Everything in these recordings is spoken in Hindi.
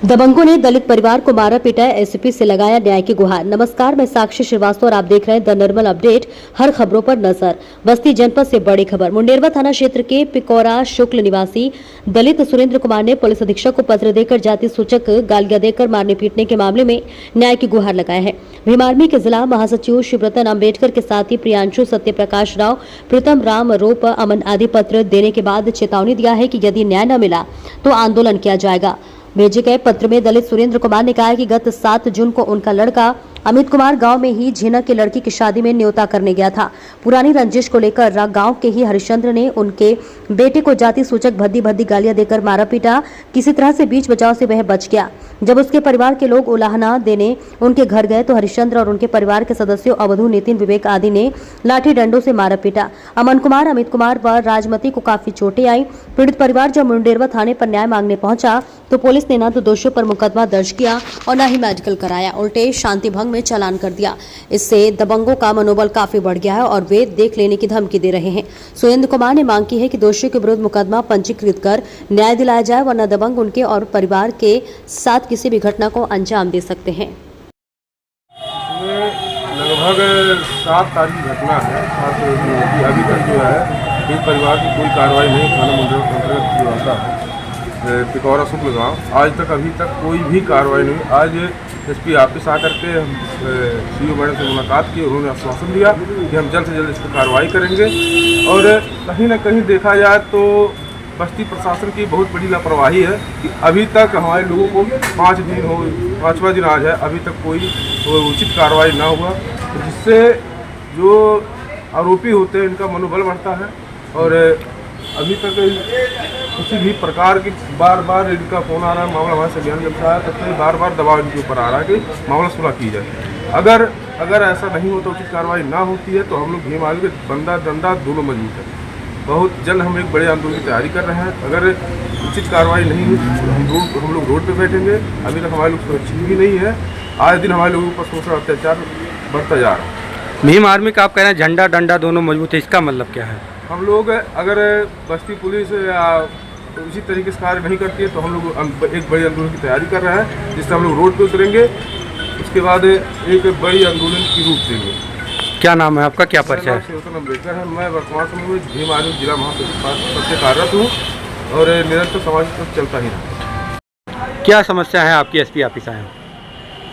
दबंगों ने दलित परिवार को मारा पीटा, एसपी से लगाया न्याय की गुहार। नमस्कार, मैं साक्षी श्रीवास्तव और आप देख रहे हैं द निर्मल अपडेट। हर खबरों पर नजर। बस्ती जनपद से बड़ी खबर। मुंडेरवा थाना क्षेत्र के पिकौरा शुक्ल निवासी दलित सुरेंद्र कुमार ने पुलिस अधीक्षक को पत्र देकर जाति सूचक गालियां देकर मारने पीटने के मामले में न्याय की गुहार लगाया है। भीम आर्मी के जिला महासचिव शिवरतन अम्बेडकर के साथ ही प्रियांशु सत्यप्रकाश राव, प्रीतम राम रोप अमन आदि पत्र देने के बाद चेतावनी दिया है कि यदि न्याय न मिला तो आंदोलन किया जाएगा। भेजे गए पत्र में दलित सुरेंद्र कुमार ने कहा है कि गत 7 जून को उनका लड़का अमित कुमार गांव में ही झीनक की लड़की की शादी में न्योता करने गया था। पुरानी रंजिश को लेकर गांव के ही हरिश्चंद्र ने उनके बेटे को जाति सूचक भद्दी भद्दी गालियां देकर मारा पीटा। किसी तरह से बीच बचाव से वह बच गया। जब उसके परिवार के लोग उलाहना देने उनके घर गए तो हरिश्चंद्र और उनके परिवार के सदस्यों अवधू, नितिन, विवेक आदि ने लाठी डंडों से मारा पीटा। अमन कुमार, अमित कुमार व राजमती को काफी चोटें आई। पीड़ित परिवार जब मुंडेरवा थाने पर न्याय मांगने पहुंचा तो पुलिस ने न तो दोषियों पर मुकदमा दर्ज किया और न ही मेडिकल कराया, उल्टे शांति भंग में चालान कर दिया। इससे दबंगों का मनोबल काफी बढ़ गया है और वे देख लेने की धमकी दे रहे हैं। सुरेंद्र कुमार ने मांग की है कि दोषियों के विरुद्ध मुकदमा पंजीकृत कर न्याय दिलाया जाए, वरना दबंग उनके और परिवार के साथ किसी भी घटना को अंजाम दे सकते हैं। लगभग 7 तारीख की घटना है। 7 की अभी तक जो है एक परिवार की कोई कार्रवाई नहीं। थाना मुंडेरवा अंतर्गत जो आता है पिकौरा शुक्ल गाँव, आज तक अभी तक कोई भी कार्रवाई नहीं। आज एसपी ऑफिस आकर के हम सीओ मैडम से मुलाकात की। उन्होंने आश्वासन दिया कि हम जल्द से जल्द इस पर कार्रवाई करेंगे। और कहीं ना कहीं देखा जाए तो बस्ती प्रशासन की बहुत बड़ी लापरवाही है कि अभी तक हमारे लोगों को 5 दिन हो, 5वां दिन आज है, अभी तक कोई उचित कार्रवाई ना हुआ, तो जिससे जो आरोपी होते हैं इनका मनोबल बढ़ता है। और अभी तक किसी भी प्रकार की बार बार इनका फोन आ रहा है, मामला हमारे संज्ञान जब से आया तब से बार बार दबाव इनके ऊपर आ रहा है कि मामला सुलह की जाए। अगर ऐसा नहीं होता, उचित कार्रवाई ना होती है तो हम लोग भीम आर्मी के बंदा डंडा दोनों मजबूत है। बहुत जल्द हम एक बड़े आंदोलन की तैयारी कर रहे हैं। अगर उचित कार्रवाई नहीं हुई तो हम लोग रोड पे बैठेंगे। अभी तक हमारे लोग सुरक्षित भी नहीं है। आए दिन हमारे लोगों पर सोशल अत्याचार बढ़ता जा रहा है। भीम आर्मी का आप कह रहे हैं झंडा डंडा दोनों मजबूत है, इसका मतलब क्या है? हम लोग अगर बस्ती पुलिस उसी तरीके से कार्य नहीं करती है तो हम लोग एक बड़े आंदोलन की तैयारी कर रहे हैं, जिससे हम लोग रोड पे उतरेंगे। उसके बाद एक बड़ी आंदोलन की रूप देंगे। क्या नाम है आपका, क्या परिचय है? शिवरतन अम्बेडकर है। मैं वर्तमान समय में भीम आर्मी जिला महासचिव से कार्यरत हूँ और निरंतर समाज पर चलता ही रहा। क्या समस्या है आपकी एसपी ऑफिस आए?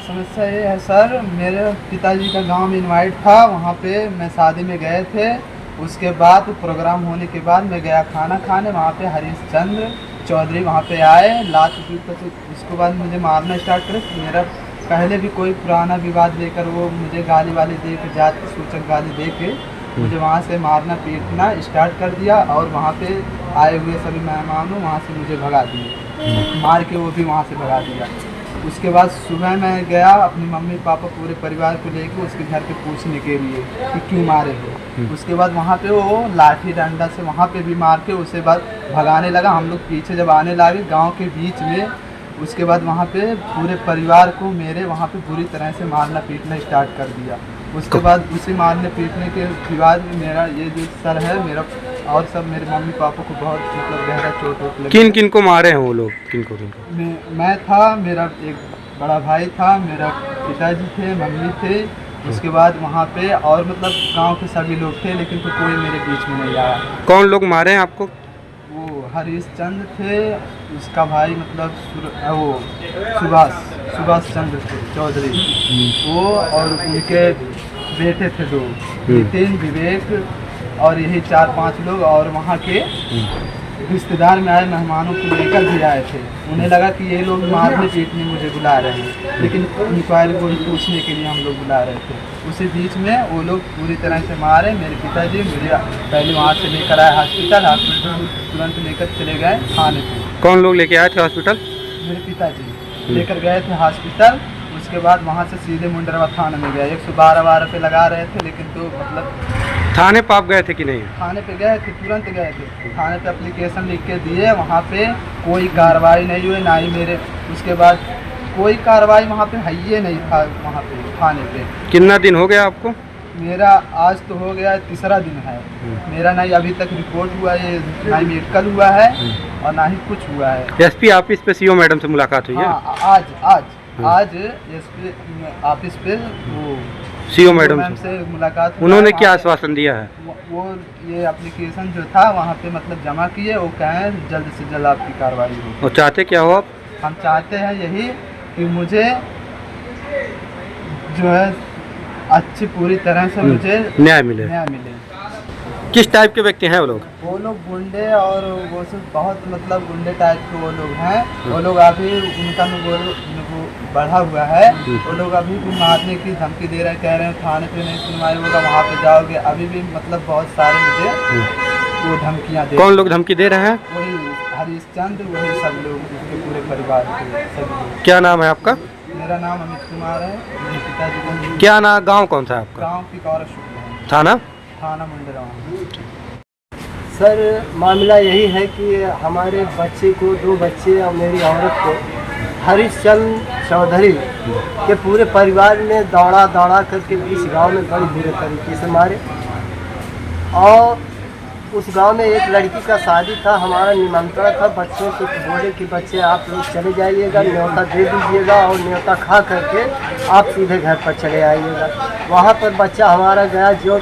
समस्या ये है सर, मेरे पिताजी का गांव में इनवाइट था, वहाँ पे मैं शादी में गए थे। उसके बाद प्रोग्राम होने के बाद मैं गया खाना खाने, वहाँ पे हरीशचंद्र चौधरी वहाँ पे आए, लात पीट कर उसके बाद मुझे मारना स्टार्ट करे। मेरा पहले भी कोई पुराना विवाद लेकर वो मुझे गाली वाली दे के, जाति सूचक गाली दे के मुझे वहाँ से मारना पीटना स्टार्ट कर दिया। और वहाँ पे आए हुए सभी मेहमानों वहाँ से मुझे भगा दिए, मार के वो भी वहाँ से भगा दिया। उसके बाद सुबह मैं गया अपनी मम्मी पापा पूरे परिवार को लेकर उसके घर पे पूछने के लिए कि क्यों मारे हो। उसके बाद वहाँ पे वो लाठी डंडा से वहाँ पे भी मार के उसके बाद भगाने लगा। हम लोग पीछे जब आने लगे गांव के बीच में, उसके बाद वहाँ पे पूरे परिवार को मेरे वहाँ पे बुरी तरह से मारना पीटना स्टार्ट कर दिया। उसके बाद उसी मारने पीटने के विवाद में मेरा ये जो सर है मेरा और सब मेरे मम्मी पापा को बहुत मतलब गहरा चोट लगी। किन किन को मारे हैं वो लोग? किनको मैं था, मेरा एक बड़ा भाई था, मेरा पिताजी थे, मम्मी थे। उसके बाद वहाँ पे और मतलब गांव के सभी लोग थे, लेकिन तो कोई मेरे बीच में नहीं आया। कौन लोग मारे हैं आपको? वो हरीशचंद्र थे, उसका भाई मतलब वो सुभाष चंद्र थे चौधरी, वो और उनके बेटे थे 2, नितिन, विवेक, और यही 4-5 लोग। और वहाँ के रिश्तेदार में आए मेहमानों को लेकर भी आए थे। उन्हें लगा कि ये लोग मारने पीटने मुझे बुला रहे हैं, लेकिन इंक्वायरी को पूछने के लिए हम लोग बुला रहे थे। उसी बीच में वो लोग पूरी तरह से मारे। मेरे पिताजी मुझे पहले वहाँ से लेकर आए हॉस्पिटल तुरंत लेकर चले गए थाने पे। कौन लोग लेके आए थे हॉस्पिटल? मेरे पिताजी लेकर गए थे हॉस्पिटल। उसके बाद वहाँ से सीधे मुंडेरवा थाने में गए। 112 पे लगा रहे थे, लेकिन तो मतलब थाने पे आप गए थे कि नहीं? थाने पे गए थे, तुरंत गए थे थाने पे, एप्लीकेशन लिख के दिए। वहाँ पे कोई कार्रवाई नहीं हुई, ना ही मेरे उसके बाद कोई कार्रवाई वहाँ पे है ही नहीं था। वहाँ पे थाने पे कितना दिन हो गया आपको? मेरा आज तो हो गया तीसरा दिन है। मेरा ना ही अभी तक रिपोर्ट हुआ है, ना ही मेडिकल हुआ है और ना ही कुछ हुआ है। एसपी ऑफिस पे सीओ मैडम से मुलाकात हुई है? हाँ, आज एसपी ऑफिस पे वो सीओ मैडम से मुलाकात हुआ उन्होंने है। क्या आश्वासन दिया है? वो ये एप्लीकेशन जो था वहाँ पे मतलब जमा किए, वो कहें जल्द से जल्द आपकी कार्रवाई हो। और चाहते क्या हो आप? हम चाहते हैं यही कि मुझे जो है अच्छी पूरी तरह से मुझे न्याय मिले। किस टाइप के व्यक्ति हैं वो लोग? वो लोग गुंडे और वो सब बहुत मतलब गुंडे टाइप के वो लोग हैं। वो लोग अभी उनका वो बढ़ा हुआ है। वो लोग अभी भी मारने की धमकी दे रहे हैं, कह रहे हैं थाने पे नहीं सुनवाई होगा, वहाँ पे जाओगे। अभी भी मतलब बहुत सारे मुझे वो धमकियाँ दे। कौन लोग धमकी दे रहे हैं? वही हरीशचंद्र, वही सब लोग, उसके पूरे परिवार के सब लोग। क्या नाम है आपका? मेरा नाम अमित कुमार है। मेरे पिताजी का क्या नाम, गाँव कौन सा है आपका? गाँव पिकौरा शुक्ल है, थाना? थाना मुंडेरवा। सर मामला यही है कि हमारे बच्चे को, 2 बच्चे और मेरी औरत को हरीशचंद्र चौधरी के पूरे परिवार ने दौड़ा करके इस गांव में बड़ी बुरे तरीके से मारे। और उस गांव में एक लड़की का शादी था, हमारा निमंत्रण था। बच्चों को बोले कि बच्चे आप लोग चले जाइएगा, न्योता दे दीजिएगा और न्योता खा करके आप सीधे घर पर चले आइएगा। वहाँ पर बच्चा हमारा गया, जो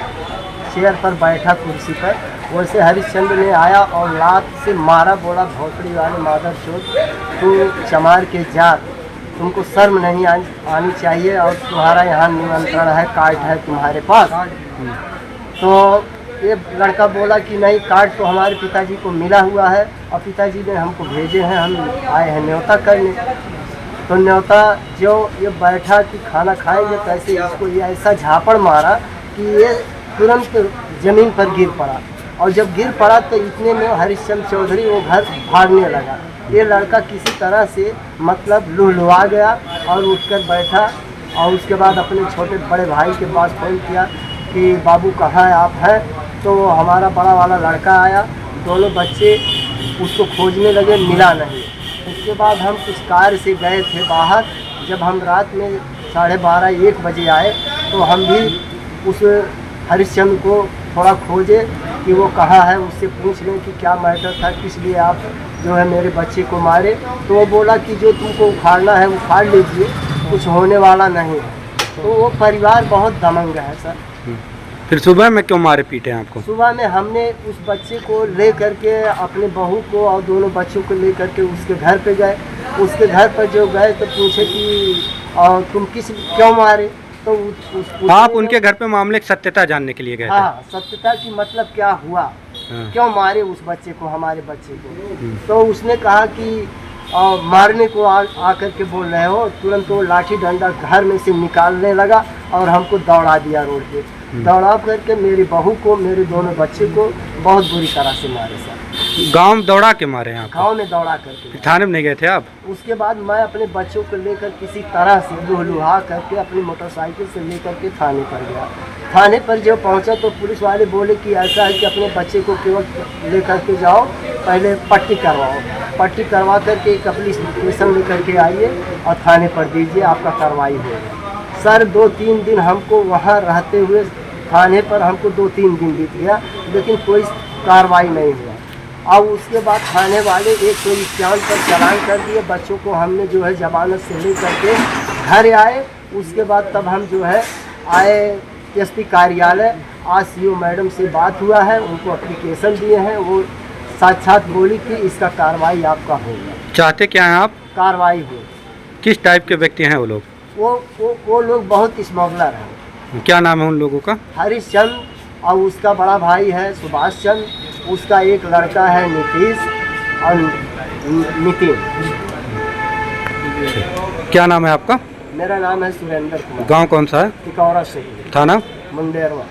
चेयर पर बैठा कुर्सी पर, वैसे हरिश्चंद्र ने आया और लात से मारा। बोला भोसड़ी वाले मादर चोट, तू चमार के जात, तुमको शर्म नहीं आनी चाहिए और तुम्हारा यहाँ निमंत्रण है, कार्ड है तुम्हारे पास। तो ये लड़का बोला कि नहीं, कार्ड तो हमारे पिताजी को मिला हुआ है और पिताजी ने हमको भेजे हैं, हम आए हैं न्योता करने। तो न्योता जो ये बैठा कि खाना खाएंगे, कैसे इसको ये ऐसा झापड़ मारा कि ये तुरंत ज़मीन पर गिर पड़ा। और जब गिर पड़ा तो इतने में हरिश्चंद्र चौधरी वो घर भागने लगा। ये लड़का किसी तरह से मतलब लुहलुआ गया और उठकर बैठा और उसके बाद अपने छोटे बड़े भाई के पास फ़ोन किया कि बाबू कहाँ है, आप हैं? तो हमारा बड़ा वाला लड़का आया, दोनों बच्चे उसको खोजने लगे, मिला नहीं। उसके बाद हम कुछ कार से गए थे बाहर। जब हम रात में 12:30-1 बजे आए तो हम भी उस हरिश्चंद्र को थोड़ा खोजे कि वो कहाँ है, उससे पूछ लें कि क्या मैटर था, किस लिए आप जो है मेरे बच्चे को मारे। तो वो बोला कि जो तुमको उखाड़ना है उखाड़ लीजिए, कुछ होने वाला नहीं है। तो वो परिवार बहुत दमंग है सर। फिर सुबह में क्यों मारे पीटे हैं आपको? सुबह में हमने उस बच्चे को ले करके, अपने बहू को और दोनों बच्चों को ले करके उसके घर पे गए। उसके घर पर जो गए तो पूछे कि तुम क्यों मारे? तो आप उनके घर पे मामले की सत्यता जानने के लिए गए थे? हाँ, सत्यता की मतलब क्या हुआ, क्यों मारे उस बच्चे को, हमारे बच्चे को। तो उसने कहा कि मारने को आकर के बोल रहे हो। तुरंत वो लाठी डंडा घर में से निकालने लगा और हमको दौड़ा दिया रोड पे। दौड़ा करके मेरी बहू को, मेरे दोनों बच्चे को बहुत बुरी तरह से मारे सर। गांव दौड़ा के मारे हैं आपको? गांव में दौड़ा करके। थाने में नहीं गए थे आप? उसके बाद मैं अपने बच्चों को लेकर किसी तरह से लुहा करके अपनी मोटरसाइकिल से लेकर के थाने पर गया। थाने पर जब पहुंचा तो पुलिस वाले बोले कि ऐसा है कि अपने बच्चे को केवल लेकर के जाओ, पहले पट्टी करवाओ, पट्टी करवा करके एक एप्लीकेशन लेकर के आइए और थाने पर दीजिए, आपका कार्रवाई होगा। सर 2-3 दिन हमको वहाँ रहते हुए थाने पर हमको 2-3 दिन बीत गया, लेकिन कोई कार्रवाई नहीं हुआ। अब उसके बाद थाने वाले 151 पर चालान कर दिए। बच्चों को हमने जो है जमानत से ले करके घर आए। उसके बाद तब हम जो है आए एसपी कार्यालय। आज सीओ मैडम से बात हुआ है, उनको एप्लीकेशन दिए हैं। वो साक्षात बोली कि इसका कार्रवाई आपका होगा। चाहते क्या हैं आप? कार्रवाई हो। किस टाइप के व्यक्ति हैं वो लोग? वो लोग बहुत स्मगलर हैं। क्या नाम है उन लोगों का? हरीशचंद्र और उसका बड़ा भाई है सुभाष चंद्र। उसका एक लड़का है नीतीश और नितिन। क्या नाम है आपका? मेरा नाम है सुरेंद्र कुमार। गांव कौन सा है? पिकौरा से। थाना? मुंडेरवा।